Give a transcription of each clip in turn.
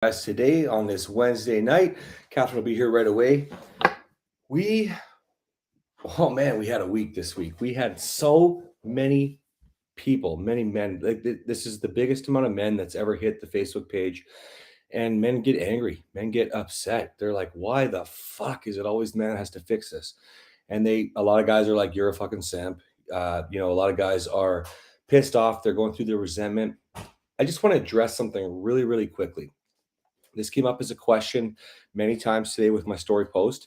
Guys, today on this Wednesday night, Kathryn will be here right away. We, oh man, we had a week this week. We had so many people, many men. Like this is the biggest amount of men that's ever hit the Facebook page, and men get angry. Men get upset. They're like, "Why the fuck is it always the man that has to fix this?" And a lot of guys are like, "You're a fucking simp." A lot of guys are pissed off. They're going through their resentment. I just want to address something really, really quickly. This came up as a question many times today with my story post,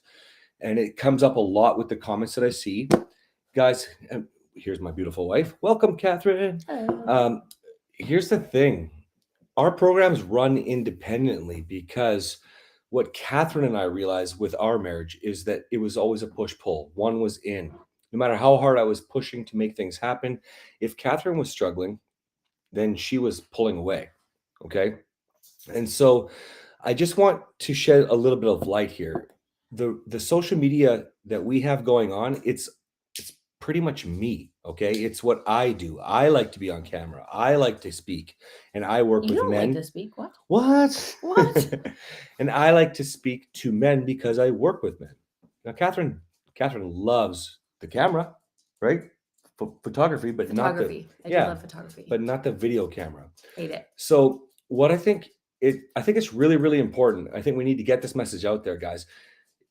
and it comes up a lot with the comments that I see. Guys, here's my beautiful wife. Welcome, Kathryn. Hello. Here's the thing. Our programs run independently because what Kathryn and I realized with our marriage is that it was always a push-pull. One was in. No matter how hard I was pushing to make things happen, if Kathryn was struggling, then she was pulling away. Okay. And so I just want to shed a little bit of light here. The social media that we have going on, it's pretty much me, okay? It's what I do. I like to be on camera. I like to speak, and I work You with don't like men. to speak. What? What? What? And I like to speak to men because I work with men. Now, Kathryn loves the camera, right? Photography, but not the Photography. I do yeah, love photography. but not the video camera. Hate it. So what I think it's really, really important. I think we need to get this message out there, guys.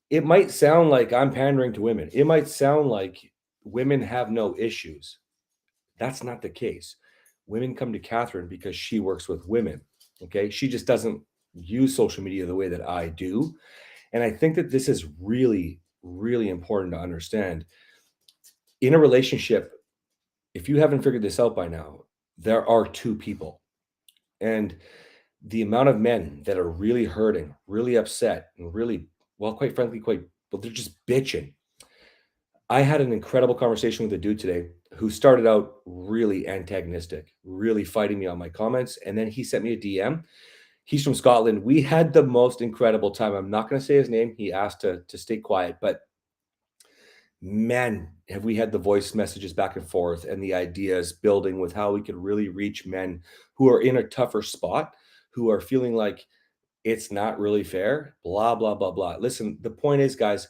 It might sound like I'm pandering to women. It might sound like women have no issues. That's not the case. Women come to Kathryn because she works with women. Okay. She just doesn't use social media the way that I do. And I think that this is really, really important to understand. In a relationship, if you haven't figured this out by now, there are two people. And the amount of men that are really hurting, really upset, and really, well, quite frankly, they're just bitching. I had an incredible conversation with a dude today who started out really antagonistic, really fighting me on my comments. And then he sent me a DM. He's from Scotland. We had the most incredible time. I'm not going to say his name. He asked to stay quiet, but man, have we had the voice messages back and forth and the ideas building with how we could really reach men who are in a tougher spot, who are feeling like it's not really fair, blah, blah, blah, blah. Listen, the point is, guys,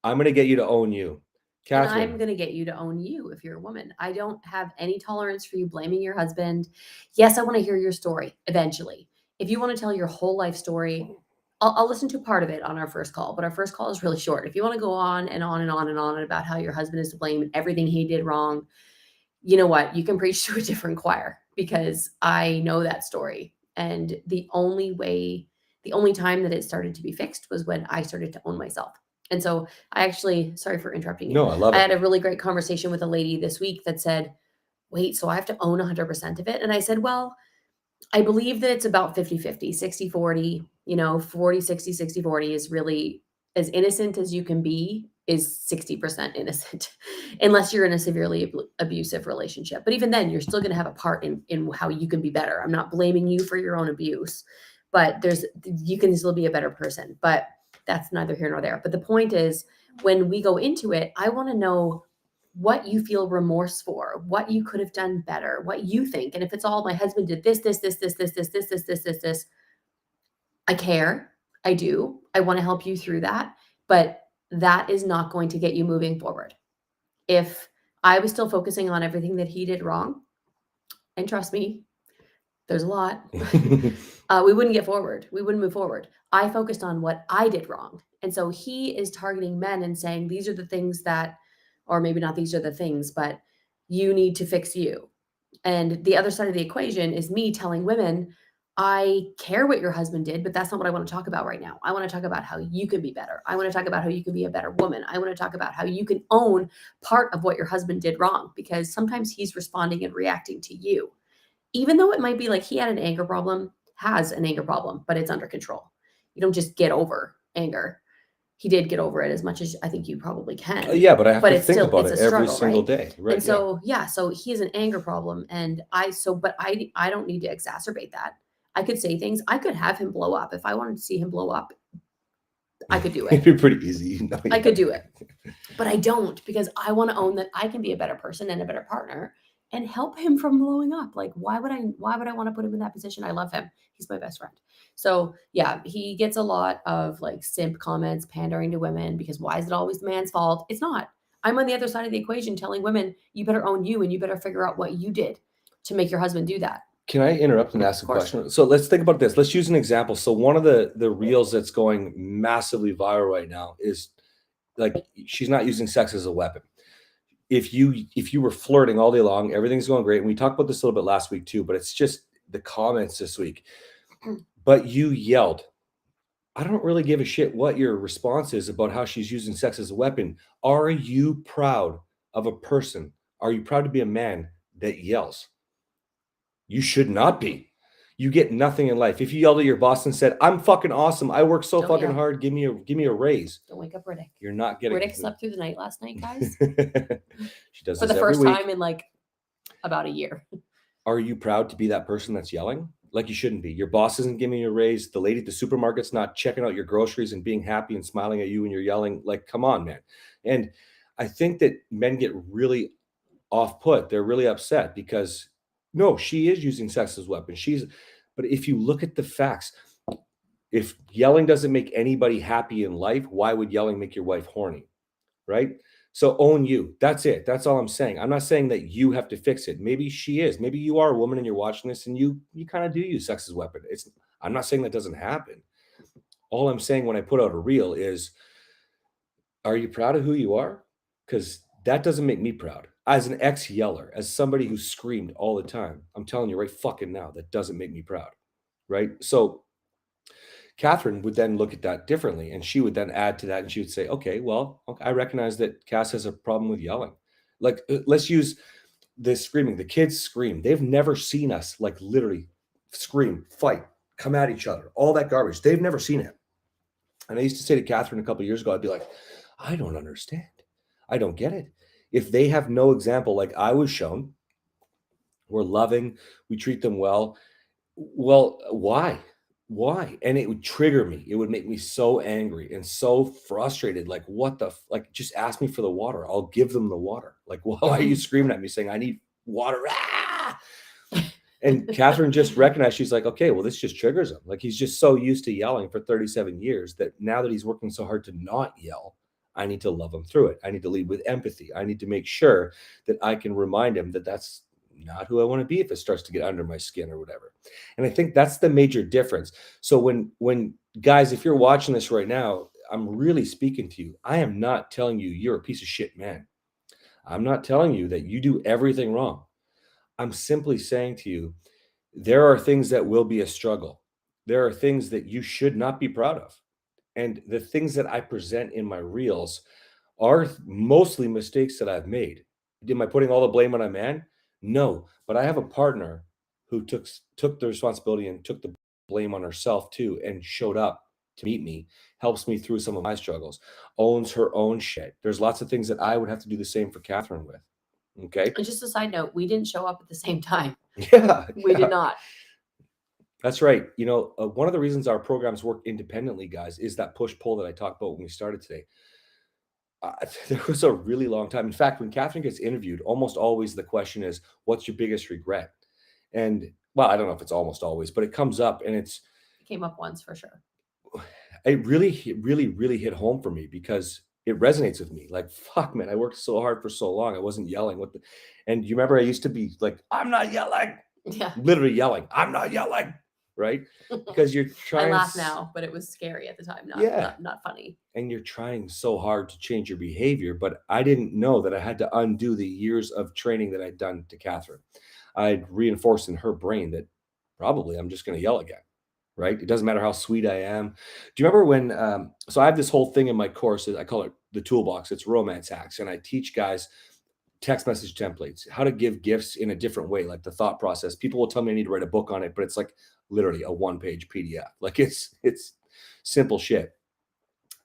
I'm going to get you to own you. And Kathryn, I'm going to get you to own you if you're a woman. I don't have any tolerance for you blaming your husband. Yes, I want to hear your story eventually. If you want to tell your whole life story, I'll listen to part of it on our first call, but our first call is really short. If you want to go on and on and on and on about how your husband is to blame and everything he did wrong, you know what? You can preach to a different choir because I know that story. And the only time that it started to be fixed was when I started to own myself. And so I actually, sorry for interrupting you. no, I love I it. had a really great conversation with a lady this week that said, wait, so I have to own 100% of it? And I said, well, I believe that it's about 50-50, 60-40, 40-60-60-40 is really as innocent as you can be is 60% innocent unless you're in a severely abusive relationship. But even then, you're still going to have a part in how you can be better. I'm not blaming you for your own abuse, but you can still be a better person. But that's neither here nor there. But the point is, when we go into it, I want to know what you feel remorse for, what you could have done better, what you think. And if it's all my husband did this, I care. I do. I want to help you through that. But that is not going to get you moving forward. If I was still focusing on everything that he did wrong, and trust me, there's a lot, we wouldn't get forward. We wouldn't move forward. I focused on what I did wrong. And so he is targeting men and saying, these are the things that, or maybe not these are the things, but you need to fix you. And the other side of the equation is me telling women, I care what your husband did, but that's not what I want to talk about right now. I want to talk about how you can be better. I want to talk about how you can be a better woman. I want to talk about how you can own part of what your husband did wrong, because sometimes he's responding and reacting to you. Even though it might be like he had an anger problem, has an anger problem, but it's under control. You don't just get over anger. He did get over it as much as I think you probably can. Yeah, but I have But to it's think still, about it's it a every struggle, single right? day. Right. And so, yeah, so he has an anger problem. And but I don't need to exacerbate that. I could say things. I could have him blow up. If I wanted to see him blow up, I could do it. It'd be pretty easy. I could do it. But I don't, because I want to own that I can be a better person and a better partner. and help him from blowing up. Like, why would I want to put him in that position? I love him. He's my best friend. So yeah, he gets a lot of like simp comments, pandering to women, because why is it always the man's fault? It's not. I'm on the other side of the equation telling women, you better own you and you better figure out what you did to make your husband do that. Can I interrupt and ask a question? So let's think about this. Let's use an example. So one of the reels that's going massively viral right now is like, she's not using sex as a weapon. If you were flirting all day long, everything's going great. And we talked about this a little bit last week too, but it's just the comments this week. But you yelled. I don't really give a shit what your response is about how she's using sex as a weapon. Are you proud of a person? Are you proud to be a man that yells? You should not be. You get nothing in life. If you yelled at your boss and said, "I'm fucking awesome. I work so fucking hard. Give me a raise." Don't wake up Riddick. You're not getting. Riddick slept through the night last night, guys. She does for this the every first week. time in like about a year. Are you proud to be that person that's yelling? Like, you shouldn't be. Your boss isn't giving you a raise. The lady at the supermarket's not checking out your groceries and being happy and smiling at you when you're yelling. Like, come on, man. And I think that men get really off put. They're really upset because no, she is using sex as a weapon. But if you look at the facts, if yelling doesn't make anybody happy in life, why would yelling make your wife horny? Right? So own you. That's it. That's all I'm saying. I'm not saying that you have to fix it. Maybe she is. Maybe you are a woman and you're watching this and you kind of do use sex as a weapon. I'm not saying that doesn't happen. All I'm saying when I put out a reel is, are you proud of who you are? Because that doesn't make me proud. As an ex-yeller, as somebody who screamed all the time, I'm telling you right fucking now, that doesn't make me proud. Right? So Kathryn would then look at that differently, and she would then add to that, and she would say, "Okay, well, I recognize that Cass has a problem with yelling. Like, let's use this screaming. The kids scream. They've never seen us like literally scream, fight, come at each other, all that garbage. They've never seen it." And I used to say to Kathryn a couple of years ago, I'd be like, "I don't understand. I don't get it. If they have no example like I was shown, we're loving, we treat them well. Well, why? Why?" And it would trigger me. It would make me so angry and so frustrated. Like, what the, like, just ask me for the water. I'll give them the water. Like, why are you screaming at me saying, "I need water"? Ah! And Kathryn just recognized, she's like, okay, well, this just triggers him. Like, he's just so used to yelling for 37 years that now that he's working so hard to not yell, I need to love him through it. I need to lead with empathy. I need to make sure that I can remind him that that's not who I want to be if it starts to get under my skin or whatever. And I think that's the major difference. So when guys, if you're watching this right now, I'm really speaking to you. I am not telling you you're a piece of shit man. I'm not telling you that you do everything wrong. I'm simply saying to you, there are things that will be a struggle. There are things that you should not be proud of. And the things that I present in my reels are mostly mistakes that I've made. Am I putting all the blame on a man? No, but I have a partner who took the responsibility and took the blame on herself too, and showed up to meet me, helps me through some of my struggles, owns her own shit. There's lots of things that I would have to do the same for Kathryn with. Okay. And just a side note, we didn't show up at the same time. Yeah. We did not. That's right. You know, one of the reasons our programs work independently, guys, is that push pull that I talked about when we started today. There was a really long time. In fact, when Kathryn gets interviewed, almost always the question is, "What's your biggest regret?" And well, I don't know if it's almost always, but it comes up, and It came up once for sure. it really hit home for me because it resonates with me. Like, fuck, man, I worked so hard for so long. I wasn't yelling. And you remember I used to be like, "I'm not yelling," Yeah. literally yelling, "I'm not yelling," right? Because you're I trying. laugh now, but it was scary at the time. Not funny. And you're trying so hard to change your behavior, but I didn't know that I had to undo the years of training that I'd done to Kathryn. I'd reinforced in her brain that probably I'm just going to yell again, right? It doesn't matter how sweet I am. Do you remember when? So I have this whole thing in my course. I call it the toolbox. It's romance hacks, and I teach guys text message templates, how to give gifts in a different way, like the thought process. People will tell me I need to write a book on it, but it's like literally a one-page PDF. Like, it's simple shit.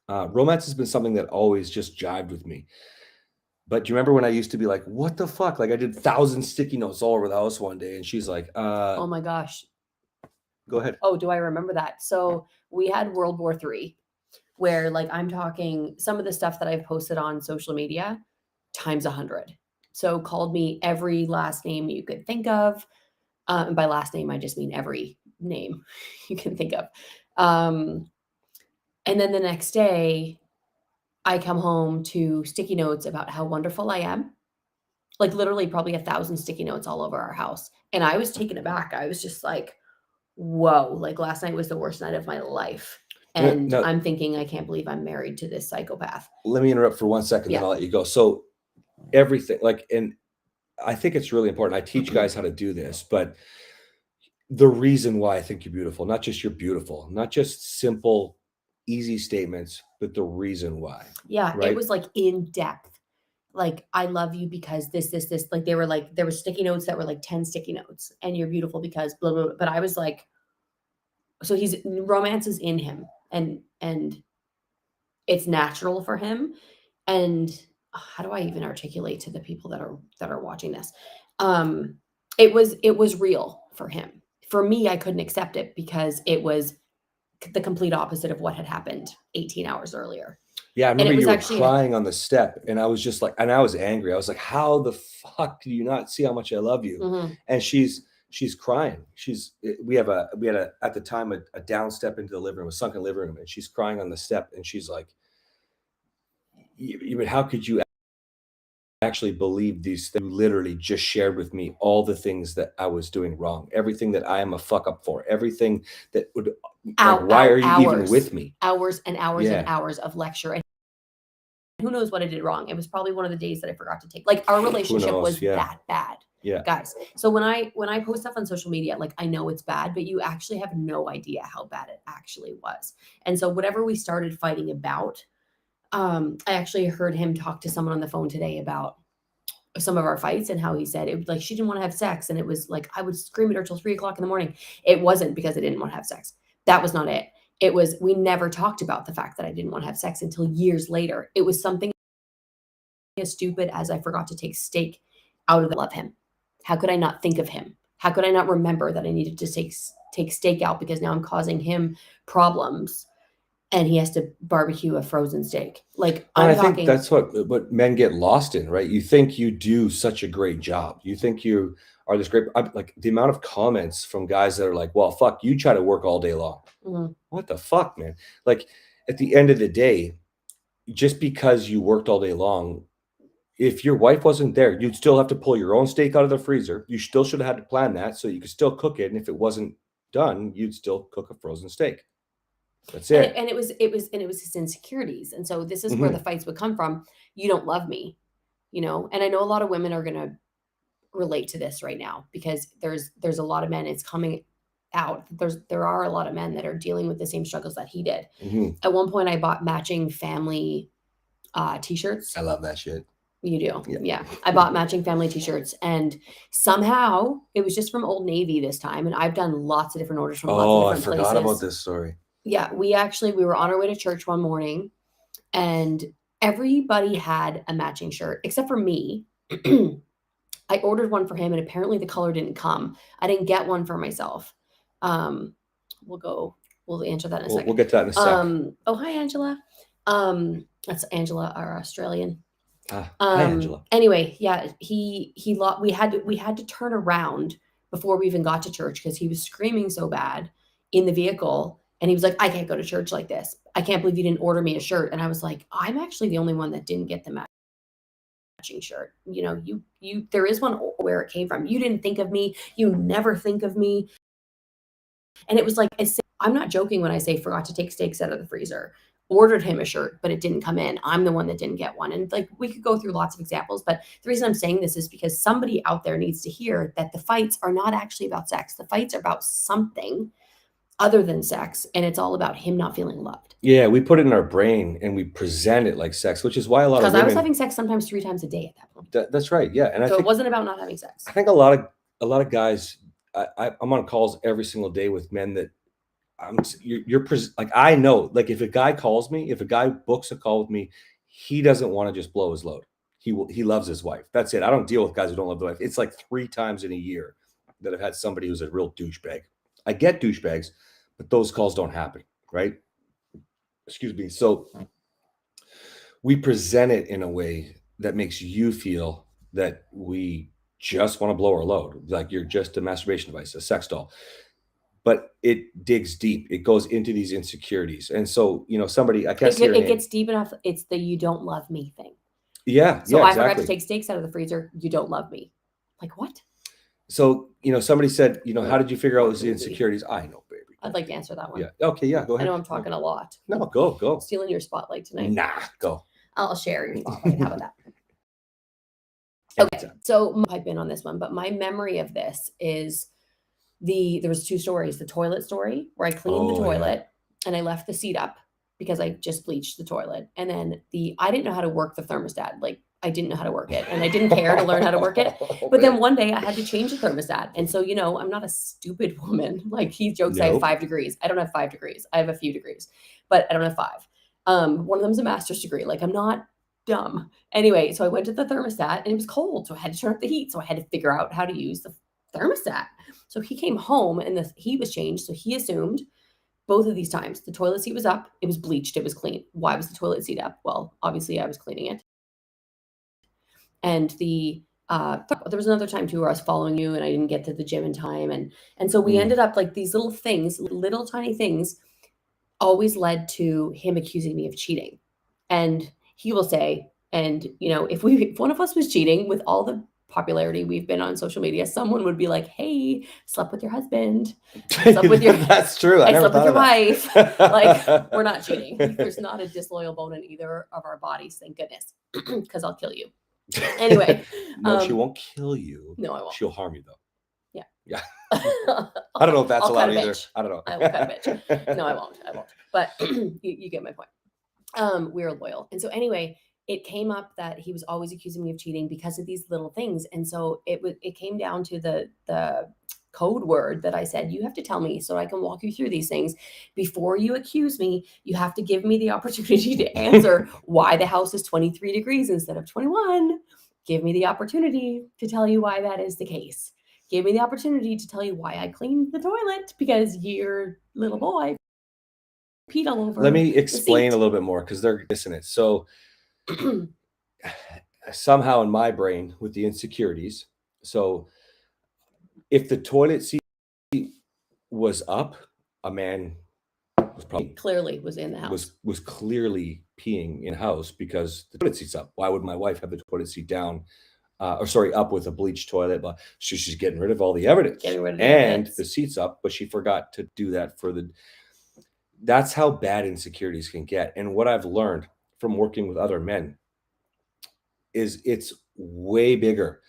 Romance has been something that always just jived with me. But do you remember when I used to be like, "What the fuck?" Like, I did 1,000 sticky notes all over the house one day, and she's like, Oh my gosh. Go ahead. Oh, do I remember that? So we had World War III, where like I'm talking some of the stuff that I've posted on social media times 100. So called me every last name you could think of. And by last name, I just mean every name you can think of. And then the next day, I come home to sticky notes about how wonderful I am. Like literally probably 1,000 sticky notes all over our house. And I was taken aback. I was just like, whoa, like last night was the worst night of my life. And Now, I'm thinking, I can't believe I'm married to this psychopath. let me interrupt for 1 second, then Yeah. I'll let you go. So everything, like, and I think it's really important. I teach guys how to do this, but the reason why I think you're beautiful, not just you're beautiful, not just simple, easy statements, but the reason why. Yeah, it Right? was like in depth. Like, I love you because this. Like, they were like, there were sticky notes that were like 10 sticky notes, and you're beautiful because blah, blah, blah. But I was like, so romance is in him, and it's natural for him. And how do I even articulate to the people that are watching this? It was real for him. For me, I couldn't accept it because it was the complete opposite of what had happened 18 hours earlier. Yeah, I And remember it was you were actually crying on the step, and I was just like, and I was angry. I was like, "How the fuck do you not see how much I love you?" Mhm. And she's crying. We had a at the time a down step into the living room, a sunken living room, and she's crying on the step, and she's like, How could you actually believe these things? You literally just shared with me all the things that I was doing wrong, everything that I am a fuck up for, everything that would like, why are you even with me?" Hours and hours and Yeah. hours of lecture. And who knows what I did wrong? It was probably one of the days that I forgot to take. Like, our relationship knows? was Yeah. that bad. Yeah. Guys. So when I post stuff on social media, like, I know it's bad, but you actually have no idea how bad it actually was. And so whatever we started fighting about, I actually heard him talk to someone on the phone today about some of our fights and how he said it was like she didn't want to have sex, and it was like I would scream at her till 3 o'clock in the morning. It wasn't because I didn't want to have sex. That was not it. It was, we never talked about the fact that I didn't want to have sex until years later. It was something as stupid as I forgot to take steak out of the love him. How could I not think of him? How could I not remember that I needed to take steak out because now I'm causing him problems and he has to barbecue a frozen steak? Like, And I'm I think talking. that's what men get lost in, right? You think you do such a great job. You think you are this great. Like the amount of comments from guys that are like, "Well, fuck, you try to work all day long." Mhm. What the fuck, man? Like at the end of the day, just because you worked all day long, if your wife wasn't there, you'd still have to pull your own steak out of the freezer. You still should have had to plan that so you could still cook it. And if it wasn't done, you'd still cook a frozen steak. That's And it. it was his insecurities. And so this is where the Mhm. fights would come from. You don't love me, you know? And I know a lot of women are gonna relate to this right now because there's a lot of men, it's coming out. There are a lot of men that are dealing with the same struggles that he did. Mhm. At one point I bought matching family t-shirts. I love that shit. You do. Yeah. Yeah. I bought matching family t-shirts, and somehow it was just from Old Navy this time. And I've done lots of different orders from lots of Oh, I different forgot about places. this story. Yeah, we were on our way to church one morning, and everybody had a matching shirt except for me. I ordered one for him, and apparently the color didn't come. I didn't get one for myself. Um, we'll answer that in a We'll second. get to that in a sec. Oh, hi, Angela. That's Angela, our Australian. Hi, Angela. Anyway, yeah, we had to turn around before we even got to church because he was screaming so bad in the vehicle, and he was like, "I can't go to church like this. I can't believe you didn't order me a shirt." And I was like, "I'm actually the only one that didn't get the matching shirt. You know, you there is one where it came from. You didn't think of me. You never think of me." And it was like, I'm not joking when I say forgot to take steaks out of the freezer. Ordered him a shirt, but it didn't come in. I'm the one that didn't get one. And like, we could go through lots of examples, but the reason I'm saying this is because somebody out there needs to hear that the fights are not actually about sex. The fights are about something other than sex, and it's all about him not feeling loved. Yeah, we put it in our brain and we present it like sex, which is why a lot of Because I was women. having sex sometimes 3 times a day at that point. That's right. Yeah, and I So it think wasn't about not having sex. I think a lot of guys. I'm on calls every single day with men that like I know, like if a guy calls me, if a guy books a call with me, he doesn't want to just blow his load. He loves his wife. That's it. I don't deal with guys who don't love their wife. It's like 3 times in a year that I've had somebody who's a real douchebag. I get douchebags, but those calls don't happen, right? Excuse me. So we present it in a way that makes you feel that we just want to blow our load, like you're just a masturbation device, a sex doll. But it digs deep. It goes into these insecurities. And so, somebody, I can't see your It name. gets deep enough. It's the "you don't love me" thing. Yeah, So yeah, I forgot to exactly. take steaks out of the freezer. You don't love me. Like what? So, somebody said, how did you figure out it was the Movie. insecurities? I know, baby. I'd like to answer that one. Yeah. Okay. Yeah. Go I ahead. know I'm talking a lot. No, go. Stealing your spotlight tonight. Nah, go. I'll share your spotlight. How about that? Okay. Okay. So I've been on this one, but my memory of this is there was 2 stories. The toilet story where I cleaned the Oh, yeah. toilet and I left the seat up because I just bleached the toilet. And then I didn't know how to work the thermostat. Like I didn't know how to work it and I didn't care to learn how to work it. But then one day I had to change the thermostat. And so, I'm not a stupid woman. Like he jokes I have Nope. 5 degrees. I don't have 5 degrees. I have a few degrees, but I don't have 5. One of them's a master's degree. Like I'm not dumb. Anyway, so I went to the thermostat and it was cold. So I had to turn up the heat. So I had to figure out how to use the thermostat. So he came home and the heat was changed. So he assumed both of these times the toilet seat was up, it was bleached, it was clean. Why was the toilet seat up? Well, obviously I was cleaning it. And there was another time too where I was following you and I didn't get to the gym in time. And so we ended up like these little things, little tiny things always led to him accusing me of cheating. And he will say, and if one of us was cheating, with all the popularity we've been on social media, someone would be like, "Hey, slept with your husband. Slept with your That's true. I never slept with your wife." Like we're not cheating. There's not a disloyal bone in either of our bodies, thank goodness, because I'll kill you. Anyway, no, she won't kill you. No, I won't. She'll harm you though. Yeah. Yeah. I don't know if that's I'll allowed cut a either. bitch. I don't know. I will cut a bitch. No, I won't. But you get my point. We're loyal. And so anyway, it came up that he was always accusing me of cheating because of these little things. And so it came down to the code word that I said, you have to tell me so I can walk you through these things. Before you accuse me, you have to give me the opportunity to answer why the house is 23 degrees instead of 21. Give me the opportunity to tell you why that is the case. Give me the opportunity to tell you why I cleaned the toilet because your little boy peed all over. Let me explain a little bit more because they're dissonant. So somehow in my brain with the insecurities, so if the toilet seat was up, a man was probably clearly was in the house. Was clearly peeing in the house because the toilet seat's up. Why would my wife have the toilet seat down? Up with a bleached toilet, but she's getting rid of all the evidence. The seat's up, but she forgot to do that that's how bad insecurities can get. And what I've learned from working with other men is it's way bigger.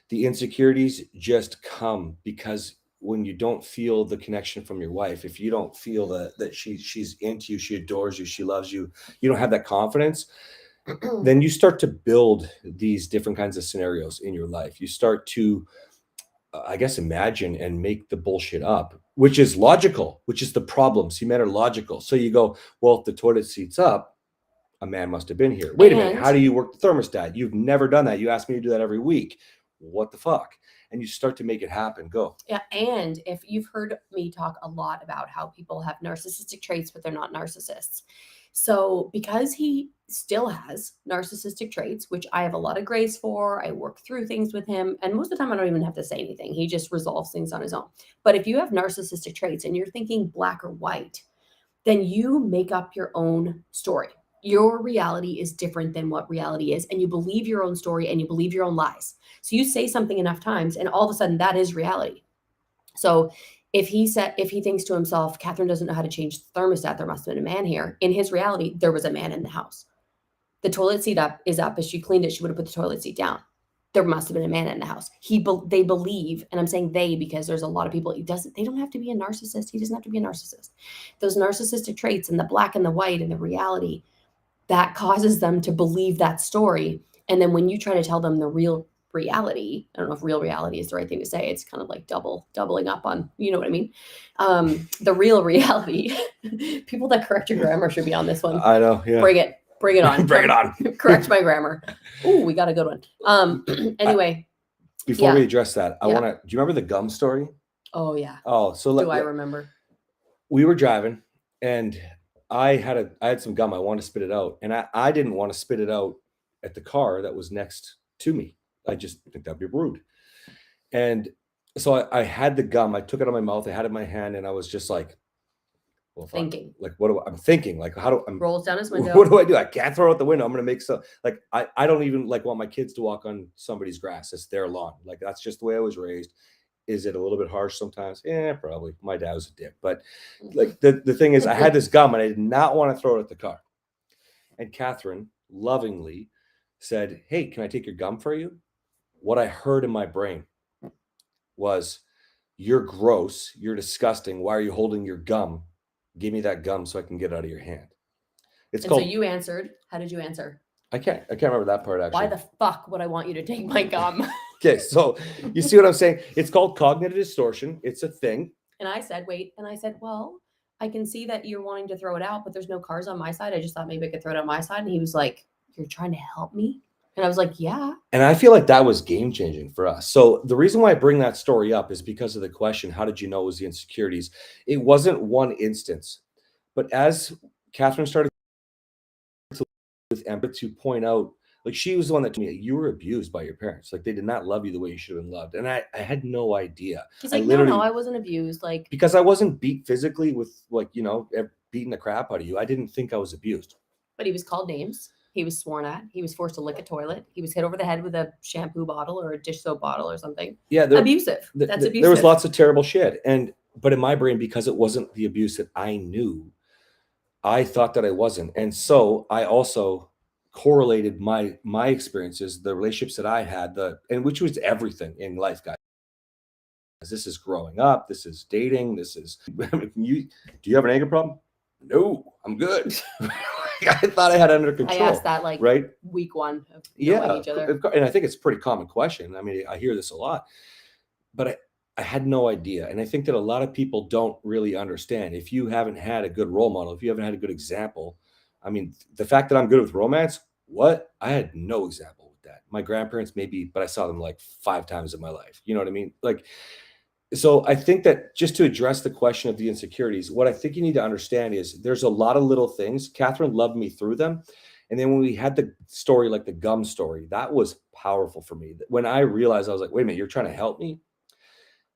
The insecurities just come because when you don't feel the connection from your wife, if you don't feel that she's into you, she adores you, she loves you, you don't have that confidence, then you start to build these different kinds of scenarios in your life. You start to, I guess, imagine and make the bullshit up, which is logical, which is the problem. See, men are logical. So you go, well, if the toilet seat's up, a man must have been here. Wait a minute. How do you work the thermostat? You've never done that. You ask me to do that every week. What the fuck? And you start to make it happen. Go. Yeah. And if you've heard me talk a lot about how people have narcissistic traits, but they're not narcissists. So because he still has narcissistic traits, which I have a lot of grace for, I work through things with him. And most of the time I don't even have to say anything. He just resolves things on his own. But if you have narcissistic traits and you're thinking black or white, then you make up your own story. Your reality is different than what reality is. And you believe your own story and you believe your own lies. So you say something enough times and all of a sudden that is reality. So if he thinks to himself, Kathryn doesn't know how to change the thermostat, there must have been a man here. In his reality, there was a man in the house. The toilet seat is up. As she cleaned it, she would have put the toilet seat down. There must have been a man in the house. They believe, and I'm saying they because there's a lot of people. They don't have to be a narcissist. He doesn't have to be a narcissist. Those narcissistic traits and the black and the white and the reality, that causes them to believe that story. And then when you try to tell them the real reality, I don't know if real reality is the right thing to say. It's kind of like doubling up on, you know what I mean? The real reality. People that correct your grammar should be on this one. I know. Yeah. Bring it on. Bring it on. Correct my grammar. Ooh, we got a good one. Anyway. Before we address that, do you remember the gum story? Oh yeah. Oh, so do I remember? We were driving and I had some gum. I wanted to spit it out. And I didn't want to spit it out at the car that was next to me. I just think that'd be rude. And so I had the gum. I took it out of my mouth. I had it in my hand, and I was just like, well, fuck. Thinking. Like, what do I'm thinking? Like, how do I'm Rolls down his window. what do I do? I can't throw it out the window. I'm gonna make some like I don't even like want my kids to walk on somebody's grass. It's their lawn. Like that's just the way I was raised. Is it a little bit harsh sometimes? Yeah, probably. My dad was a dick. But like the thing is, I had this gum and I did not want to throw it at the car. And Kathryn lovingly said, "Hey, can I take your gum for you?" What I heard in my brain was, "You're gross. You're disgusting. Why are you holding your gum? Give me that gum so I can get it out of your hand." It's And called. so you answered. How did you answer? I can't remember that part actually. Why the fuck would I want you to take my gum? Okay, so you see what I'm saying? It's called cognitive distortion. It's a thing. And I said, wait. And I said, well, I can see that you're wanting to throw it out, but there's no cars on my side. I just thought maybe I could throw it on my side. And he was like, you're trying to help me? And I was like, yeah. And I feel like that was game changing for us. So the reason why I bring that story up is because of the question, how did you know it was the insecurities? It wasn't one instance. But as Kathryn started with empathy to point out, like she was the one that told me you were abused by your parents. Like they did not love you the way you should have been loved. And I had no idea. He's like, no, I wasn't abused. Like because I wasn't beat physically with like, beating the crap out of you. I didn't think I was abused. But he was called names. He was sworn at. He was forced to lick a toilet. He was hit over the head with a shampoo bottle or a dish soap bottle or something. Yeah. Abusive. That's abusive. There was lots of terrible shit. But in my brain, because it wasn't the abuse that I knew, I thought that I wasn't. And so I also correlated my experiences, the relationships that I had, and which was everything in life, guys. This is growing up. This is dating. This is, do you have an anger problem? No, I'm good. I thought I had it under control. I asked that like right? week one of knowing each other. And I think it's a pretty common question. I mean, I hear this a lot, but I had no idea. And I think that a lot of people don't really understand. If you haven't had a good role model, if you haven't had a good example, I mean, the fact that I'm good with romance, what? I had no example with that. My grandparents maybe, but I saw them like 5 times in my life. You know what I mean? Like, so I think that just to address the question of the insecurities, what I think you need to understand is there's a lot of little things. Kathryn loved me through them. And then when we had the story, like the gum story, that was powerful for me. When I realized, I was like, wait a minute, you're trying to help me?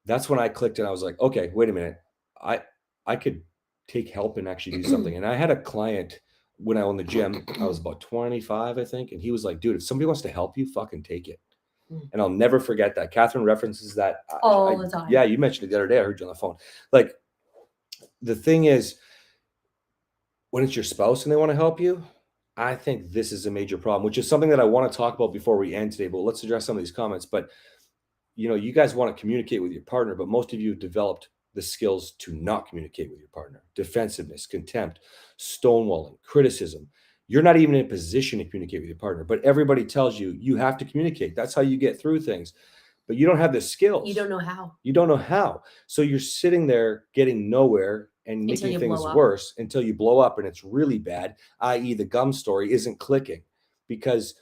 That's when I clicked and I was like, okay, wait a minute. I could take help and actually do something. And I had a client when I owned the gym, I was about 25, I think. And he was like, dude, if somebody wants to help you, fucking take it. And I'll never forget that. Kathryn references that all the time. Yeah, you mentioned it the other day. I heard you on the phone. Like, the thing is, when it's your spouse and they want to help you, I think this is a major problem, which is something that I want to talk about before we end today. But let's address some of these comments. But, you guys want to communicate with your partner, but most of you have developed the skills to not communicate with your partner. Defensiveness, contempt, stonewalling, criticism. You're not even in a position to communicate with your partner, but everybody tells you you have to communicate. That's how you get through things. But you don't have the skills. You don't know how. You don't know how. So you're sitting there getting nowhere and making things worse until you blow up and it's really bad, i.e. the gum story isn't clicking because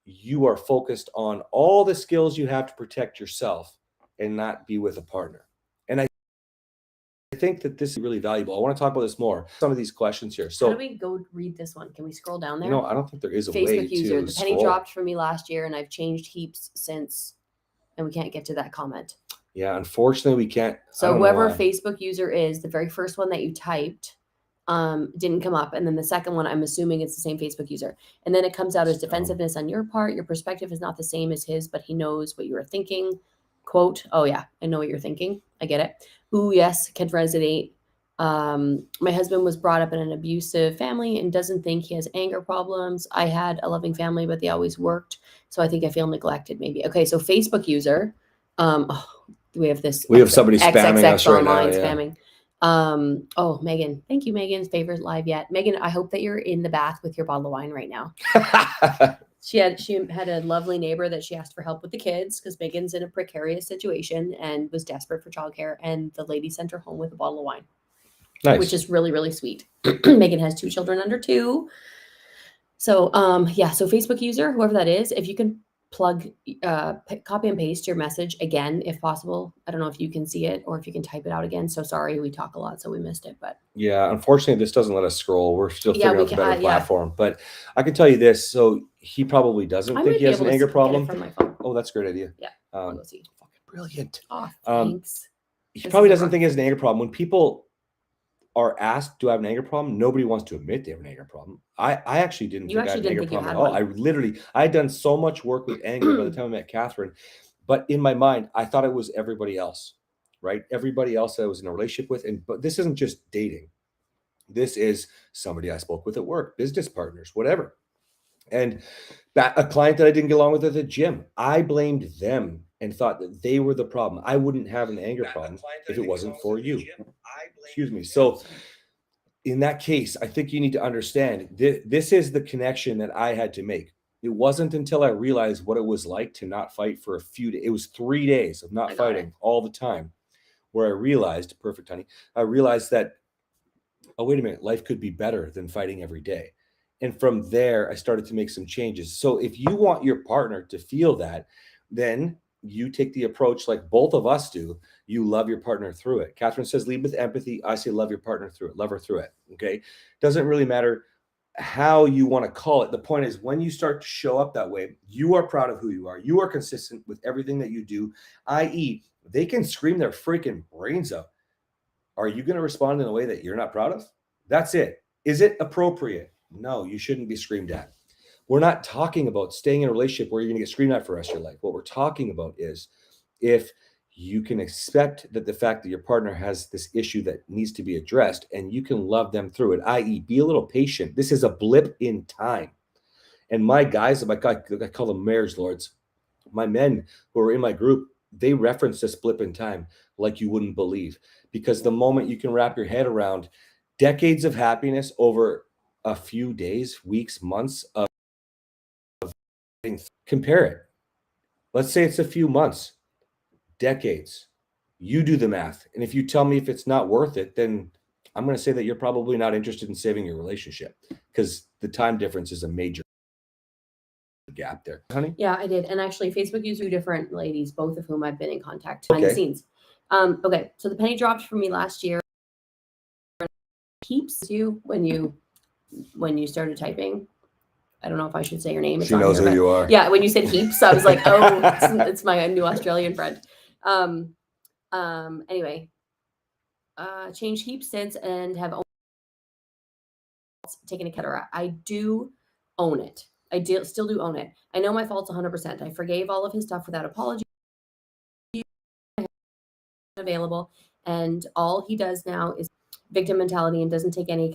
you are focused on all the skills you have to protect yourself and not be with a partner. And I think that this is really valuable. I want to talk about this more. Some of these questions here. So how do we go read this one? Can we scroll down there? No, I don't think there is a way Facebook user. to The penny scroll. dropped for me last year and I've changed heaps since, and we can't get to that comment. Yeah, unfortunately we can't. So whoever Facebook user is, the very first one that you typed didn't come up. And then the second one, I'm assuming it's the same Facebook user. And then it comes out as defensiveness on your part. Your perspective is not the same as his, but he knows what you were thinking. Quote, oh yeah, I know what you're thinking. I get it. Ooh, yes, can resonate. My husband was brought up in an abusive family and doesn't think he has anger problems. I had a loving family, but they always worked. So I think I feel neglected maybe. Okay, so Facebook user. We have this. We have somebody spamming us right now. Spamming. Oh, Megan. Thank you, Megan. Favorite live yet. Megan, I hope that you're in the bath with your bottle of wine right now. She had a lovely neighbor that she asked for help with the kids because Megan's in a precarious situation and was desperate for childcare. And the lady sent her home with a bottle of wine. Nice. Which is really, really sweet. Megan has 2 children under 2. So, so Facebook user, whoever that is, if you can plug, copy and paste your message again, if possible. I don't know if you can see it or if you can type it out again. So sorry, we talk a lot, so we missed it. But yeah, unfortunately, this doesn't let us scroll. We're still figuring out the better platform. But I can tell you this. So he probably doesn't think he has an anger problem. Oh, that's a great idea. Yeah, I'll go see. Fucking brilliant. Oh, thanks. He This probably is a doesn't rough- think he has an anger problem. When people are asked, do I have an anger problem? Nobody wants to admit they have an anger problem. I actually didn't You think I had actually an anger didn't think you problem at had all. one. I had done so much work with anger by the time I met Kathryn, but in my mind, I thought it was everybody else, right? Everybody else I was in a relationship with. But this isn't just dating. This is somebody I spoke with at work, business partners, whatever. And a client that I didn't get along with at the gym, I blamed them and thought that they were the problem. I wouldn't have an anger problem if it wasn't for you. Excuse me. So in that case, I think you need to understand this is the connection that I had to make. It wasn't until I realized what it was like to not fight for a few days. It was 3 days of not fighting all the time where I realized, perfect, honey. I realized that, oh, wait a minute, life could be better than fighting every day. And from there, I started to make some changes. So if you want your partner to feel that, then you take the approach like both of us do. You love your partner through it. Kathryn says, lead with empathy. I say, love your partner through it. Love her through it. Okay. Doesn't really matter how you want to call it. The point is, when you start to show up that way, you are proud of who you are. You are consistent with everything that you do, i.e., they can scream their freaking brains out. Are you going to respond in a way that you're not proud of? That's it. Is it appropriate? No, you shouldn't be screamed at. We're not talking about staying in a relationship where you're going to get screamed at for the rest of your life. What we're talking about is if you can expect that the fact that your partner has this issue that needs to be addressed and you can love them through it, i.e., be a little patient. This is a blip in time. And my guys, I call them marriage lords, my men who are in my group, they reference this blip in time like you wouldn't believe. Because the moment you can wrap your head around decades of happiness over a few days, weeks, months of compare it. Let's say it's a few months, decades. You do the math. And if you tell me if it's not worth it, then I'm going to say that you're probably not interested in saving your relationship because the time difference is a major gap there. Honey? Yeah, I did. And actually, Facebook used 2 different ladies, both of whom I've been in contact behind the scenes. Okay, so the penny dropped for me last year. Keeps you when you started typing. I don't know if I should say your name. She knows who you are. Yeah, when you said heaps, I was like, oh, it's my new Australian friend. Anyway, changed heaps since and have taken a cataract. I do own it. Still do own it. I know my fault's 100%. I forgave all of his stuff without apology. Available, and all he does now is victim mentality and doesn't take any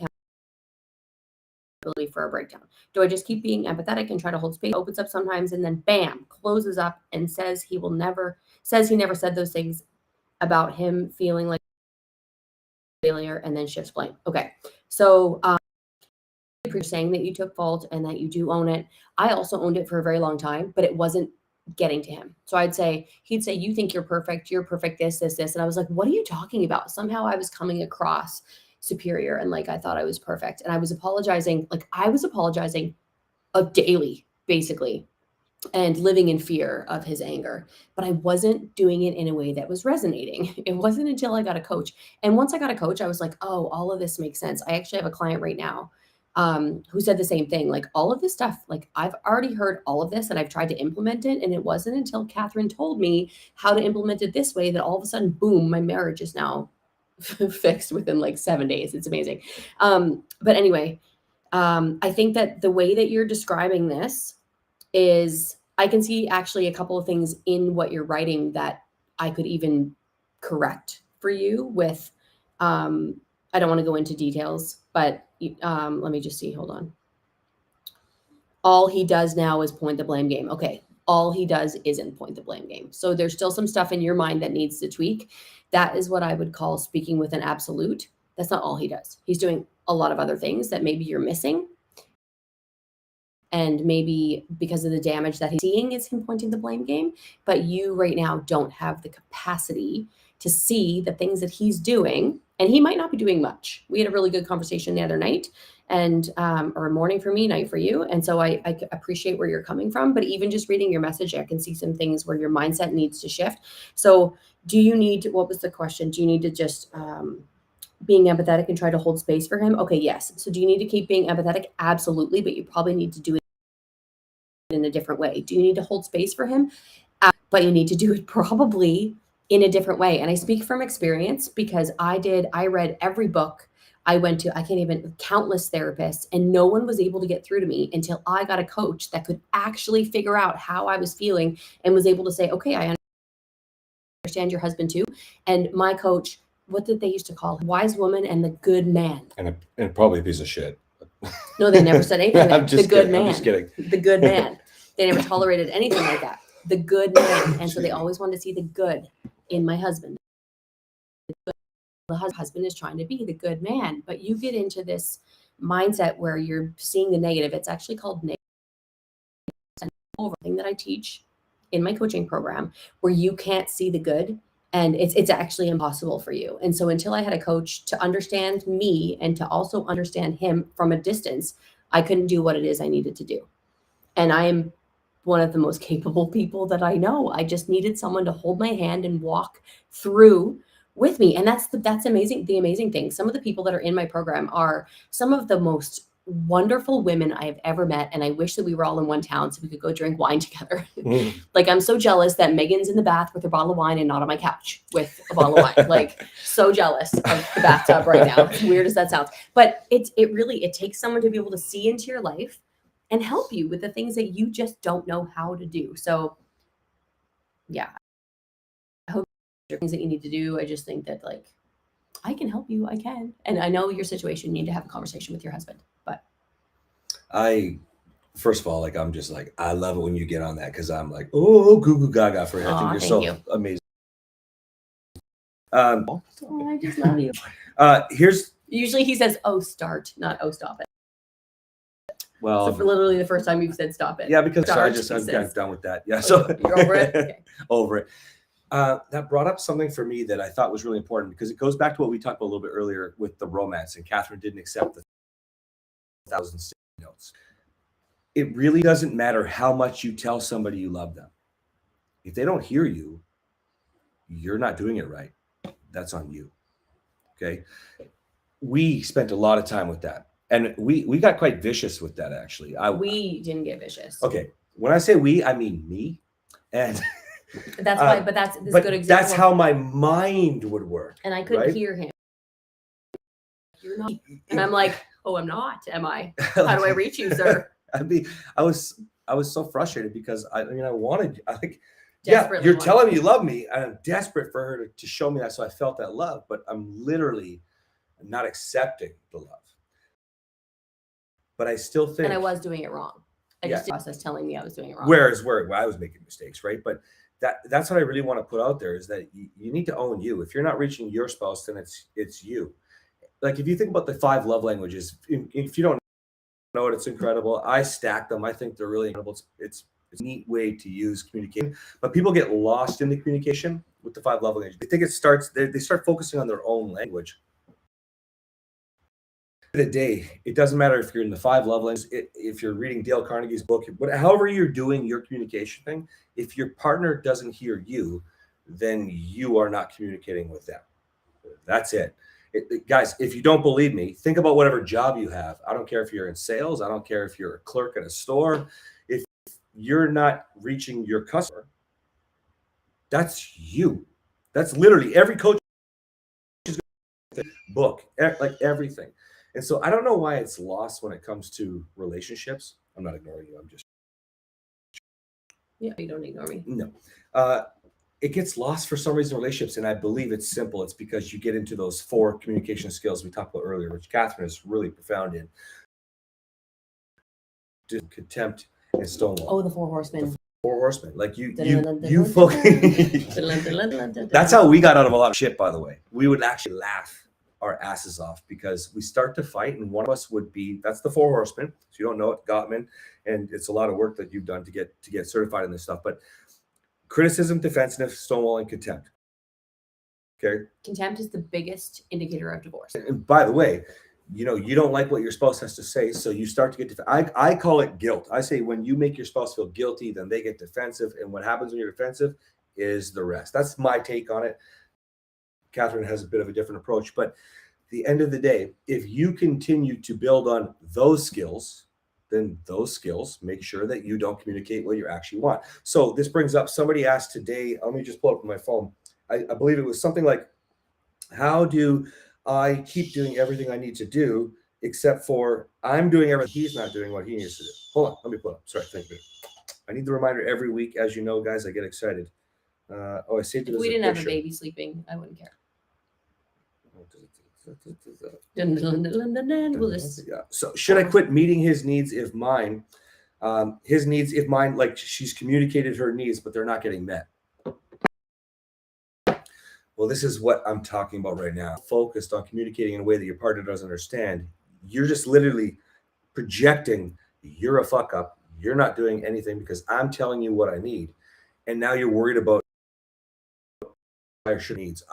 accountability for a breakdown. Do I just keep being empathetic and try to hold space? Opens up sometimes and then bam, closes up and says he never said those things about him feeling like failure and then shifts blame. Okay, so you're saying that you took fault and that you do own it. I also owned it for a very long time, but it wasn't getting to him. So he'd say, you think you're perfect, this, and I was like, what are you talking about? Somehow I was coming across superior and like I thought I was perfect. And I was apologizing daily, basically, and living in fear of his anger. But I wasn't doing it in a way that was resonating. It wasn't until I got a coach. And once I got a coach, I was like, oh, all of this makes sense. I actually have a client right now who said the same thing. Like all of this stuff, like I've already heard all of this and I've tried to implement it. And it wasn't until Kathryn told me how to implement it this way that all of a sudden, boom, my marriage is now fixed within like 7 days. It's amazing. But anyway, I think that the way that you're describing this is I can see actually a couple of things in what you're writing that I could even correct for you with, I don't want to go into details, but let me just see. Hold on. All he does now is point the blame game. Okay. All he does isn't point the blame game. So there's still some stuff in your mind that needs to tweak. That is what I would call speaking with an absolute. That's not all he does. He's doing a lot of other things that maybe you're missing. And maybe because of the damage that he's seeing is him pointing the blame game, but you right now don't have the capacity to see the things that he's doing, and he might not be doing much. We had a really good conversation the other night, and or morning for me, night for you, and so I appreciate where you're coming from. But even just reading your message, I can see some things where your mindset needs to shift. So, do you need to, what was the question? Do you need to just being empathetic and try to hold space for him? Okay, yes. So do you need to keep being empathetic? Absolutely, but you probably need to do it in a different way. Do you need to hold space for him? But you need to do it probably in a different way. And I speak from experience because I read every book. I went to, I can't even, countless therapists, and no one was able to get through to me until I got a coach that could actually figure out how I was feeling and was able to say, okay, I understand your husband too. And my coach, what did they used to call him? Wise woman and the good man. And probably a piece of shit. No, they never said anything. I'm just the good kidding. man. I'm just kidding. The good man. They never tolerated anything like that. The good man. And so they always wanted to see the good in my husband. The husband is trying to be the good man, but you get into this mindset where you're seeing the negative. It's actually called negative thing that I teach in my coaching program, where you can't see the good, and it's actually impossible for you. And so until I had a coach to understand me and to also understand him from a distance, I couldn't do what it is I needed to do. And I am one of the most capable people that I know. I just needed someone to hold my hand and walk through with me. And that's amazing. The amazing thing, some of the people that are in my program are some of the most wonderful women I have ever met. And I wish that we were all in one town so we could go drink wine together. Like, I'm so jealous that Megan's in the bath with her bottle of wine and not on my couch with a bottle of wine. Like, so jealous of the bathtub right now. As weird as that sounds. But it really takes someone to be able to see into your life and help you with the things that you just don't know how to do. So yeah, I hope there are things that you need to do. I just think that, like, I can help you. I can. And I know your situation, you need to have a conversation with your husband, but First of all, like, I'm just like, I love it when you get on that, because I'm like, oh, goo goo gaga for you. I think you're so amazing. I just love you. Here's Usually he says, oh, start, not oh, stop it. Well, so literally the first time you've said stop it. Yeah, because start, I'm kind of done with that. Yeah, so you're over it. Okay. Over it. That brought up something for me that I thought was really important, because it goes back to what we talked about a little bit earlier with the romance, and Kathryn didn't accept the 1,000 sticky notes. It really doesn't matter how much you tell somebody you love them. If they don't hear you, you're not doing it right. That's on you. Okay. We spent a lot of time with that. And we got quite vicious with that, actually. We didn't get vicious. Okay. When I say we, I mean me. And that's why, but that's this good example. That's how my mind would work. And I couldn't hear him. You're not. And I'm like, oh, I'm not. Am I? How do I reach you, sir? I was so frustrated, because I wanted, you're telling me you love me, and I'm desperate for her to show me that. So I felt that love, but I'm literally not accepting the love. But I still think, and I was doing it wrong. I just did process telling me I was doing it wrong. Whereas where I was making mistakes, right? But that's what I really want to put out there, is that you need to own you. If you're not reaching your spouse, then it's you. Like, if you think about the 5 love languages, if you don't know it, it's incredible. I stack them. I think they're really incredible. It's a neat way to use communication, but people get lost in the communication with the 5 love languages. They think they start focusing on their own language. The day, it doesn't matter if you're in the 5 love languages, if you're reading Dale Carnegie's book, however you're doing your communication thing, if your partner doesn't hear you, then you are not communicating with them. That's it. Guys, if you don't believe me, think about whatever job you have. I don't care if you're in sales. I don't care if you're a clerk at a store. If you're not reaching your customer, that's you. That's literally every coach book, like everything. And so I don't know why it's lost when it comes to relationships. I'm not ignoring you. I'm just. Yeah, you don't ignore me. No. It gets lost for some reason in relationships, and I believe it's simple. It's because you get into those 4 communication skills we talked about earlier, which Kathryn is really profound in. Contempt and stonewall. Oh, the 4 horsemen. The 4 horsemen. Like you That's how we got out of a lot of shit, by the way. We would actually laugh our asses off, because we start to fight, and one of us would be, that's the 4 horsemen. So you don't know it, Gottman, and it's a lot of work that you've done to get certified in this stuff. But criticism, defensiveness, stonewall, and contempt. Okay. Contempt is the biggest indicator of divorce. And by the way, you don't like what your spouse has to say, so you start to get defensive. I call it guilt. I say, when you make your spouse feel guilty, then they get defensive, and what happens when you're defensive is the rest. That's my take on it. Kathryn has a bit of a different approach, but at the end of the day, if you continue to build on those skills, then those skills make sure that you don't communicate what you actually want. So this brings up, somebody asked today, let me just pull up my phone. I believe it was something like, how do I keep doing everything I need to do, except for I'm doing everything, he's not doing what he needs to do. Hold on, let me pull up. Sorry, thank you. I need the reminder every week. As you know, guys, I get excited. I saved it If as we a didn't have a picture. baby sleeping, I wouldn't care. We'll just Yeah. So should I quit meeting his needs if mine, like she's communicated her needs, but they're not getting met? Well, this is what I'm talking about right now. Focused on communicating in a way that your partner doesn't understand. You're just literally projecting, you're a fuck up. You're not doing anything because I'm telling you what I need. And now you're worried about your needs.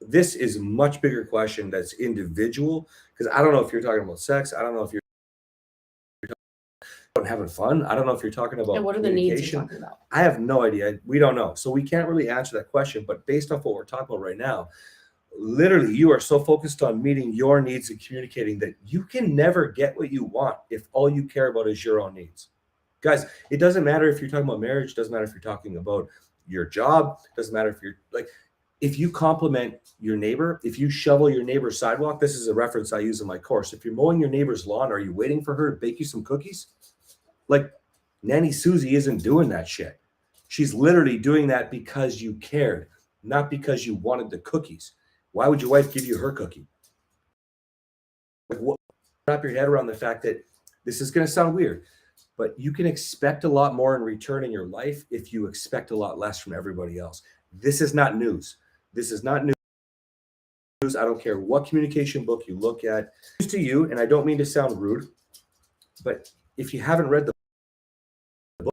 This is a much bigger question that's individual, because I don't know if you're talking about sex. I don't know if you're having fun. I don't know if you're talking about what are the needs you're communication. talking about? I have no idea. We don't know. So we can't really answer that question. But based off what we're talking about right now, literally you are so focused on meeting your needs and communicating that you can never get what you want if all you care about is your own needs. Guys, it doesn't matter if you're talking about marriage. It doesn't matter if you're talking about your job. It doesn't matter if you're like, if you compliment your neighbor, if you shovel your neighbor's sidewalk, this is a reference I use in my course. If you're mowing your neighbor's lawn, are you waiting for her to bake you some cookies? Like, Nanny Susie isn't doing that shit. She's literally doing that because you cared, not because you wanted the cookies. Why would your wife give you her cookie? Like, what? Wrap your head around the fact that this is going to sound weird, but you can expect a lot more in return in your life if you expect a lot less from everybody else. This is not news. This is not news. I don't care what communication book you look at. To you, and I don't mean to sound rude, but if you haven't read the book,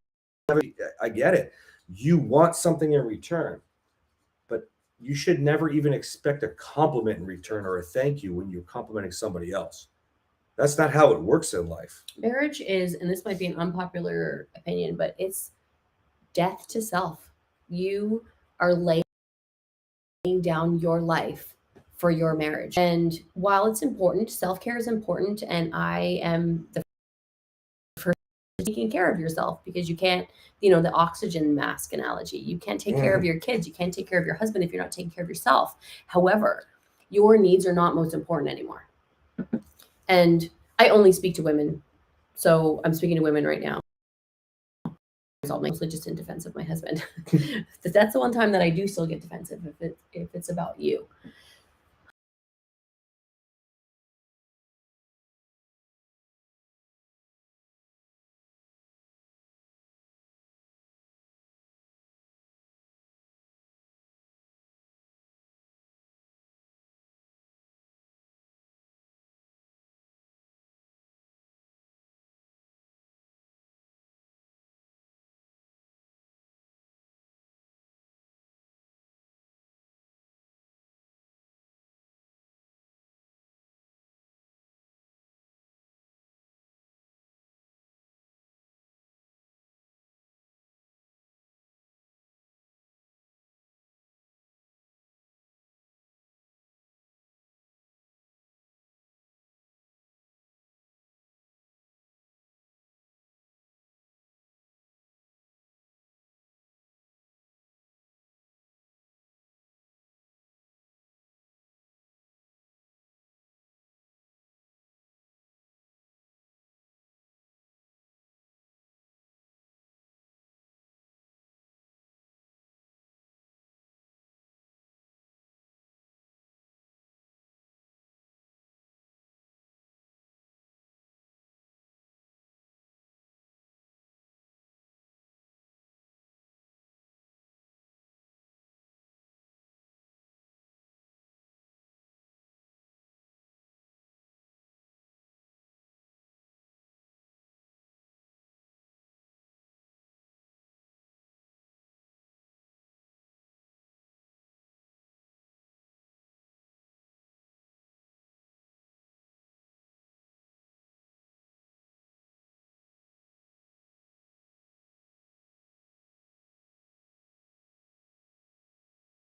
I get it. You want something in return, but you should never even expect a compliment in return or a thank you when you're complimenting somebody else. That's not how it works in life. Marriage is, and this might be an unpopular opinion, but it's death to self. You are laying down your life for your marriage. And while it's important, self-care is important, and I am the first taking care of yourself, because you can't, the oxygen mask analogy, you can't take care of your kids, you can't take care of your husband if you're not taking care of yourself. However, your needs are not most important anymore. And I only speak to women, so I'm speaking to women right now. I'm mostly just in defense of my husband. That's the one time that I do still get defensive if it's about you.